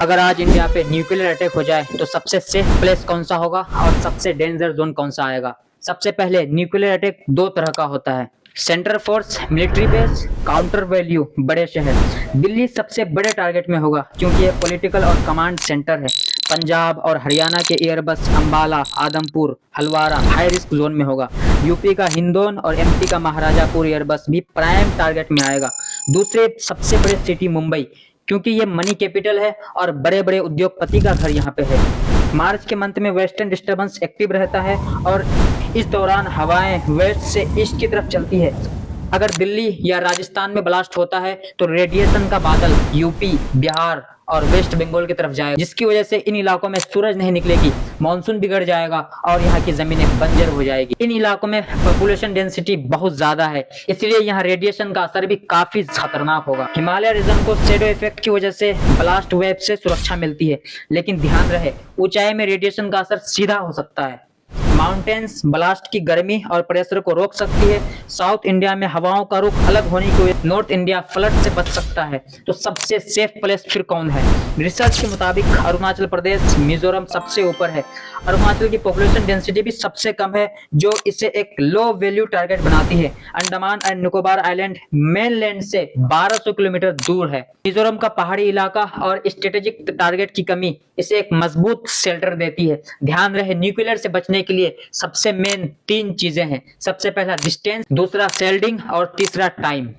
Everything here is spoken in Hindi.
अगर आज इंडिया पे न्यूक्लियर अटैक हो जाए तो सबसे सेफ प्लेस कौन सा होगा और सबसे डेंजर जोन कौन सा आएगा। सबसे पहले न्यूक्लियर अटैक दो तरह का होता है। Centre force military base, counter value बड़े शहर। दिल्ली सबसे बड़े टारगेट में होगा क्योंकि ये पॉलिटिकल और कमांड सेंटर है। पंजाब और हरियाणा के Airbus Ambala, Adampur, Halwara high risk zone में होगा। यूपी का हिंदौन और एमपी का महाराजापुर एयरबस भी प्राइम टारगेट में आएगा। दूसरे सबसे बड़े सिटी मुंबई, क्योंकि ये मनी कैपिटल है और बड़े बड़े उद्योगपति का घर यहाँ पे है। मार्च के मंथ में वेस्टर्न डिस्टर्बेंस एक्टिव रहता है और इस दौरान हवाएं वेस्ट से ईस्ट की तरफ चलती है। अगर दिल्ली या राजस्थान में ब्लास्ट होता है तो रेडिएशन का बादल यूपी, बिहार और वेस्ट बंगाल की तरफ जाएगा, जिसकी वजह से इन इलाकों में सूरज नहीं निकलेगी, मानसून बिगड़ जाएगा और यहाँ की जमीनें बंजर हो जाएगी। इन इलाकों में पॉपुलेशन डेंसिटी बहुत ज्यादा है, इसलिए यहाँ रेडिएशन का असर भी काफी खतरनाक होगा। हिमालय रीजन को शैडो इफेक्ट की वजह से ब्लास्ट वेव से सुरक्षा मिलती है, लेकिन ध्यान रहे ऊंचाई में रेडिएशन का असर सीधा हो सकता है। माउंटेन्स ब्लास्ट की गर्मी और प्रेशर को रोक सकती है। साउथ इंडिया में हवाओं का रुख अलग होने की वजह से नॉर्थ इंडिया फ्लड से बच सकता है। तो सबसे सेफ प्लेस फिर कौन है? रिसर्च के मुताबिक अरुणाचल प्रदेश, मिजोरम सबसे ऊपर है। अरुणाचल की पॉपुलेशन डेंसिटी भी सबसे कम है, जो इसे एक लो वैल्यू टारगेट बनाती है। Andaman and Nicobar island mainland से 1200 किलोमीटर दूर है। मिजोरम का पहाड़ी इलाका और स्ट्रेटेजिक टारगेट की कमी इसे एक मजबूत शेल्टर देती है। ध्यान रहे न्यूक्लियर से बचने के लिए सबसे मेन तीन चीजें हैं। सबसे पहला डिस्टेंस, दूसरा शेल्डिंग और तीसरा टाइम।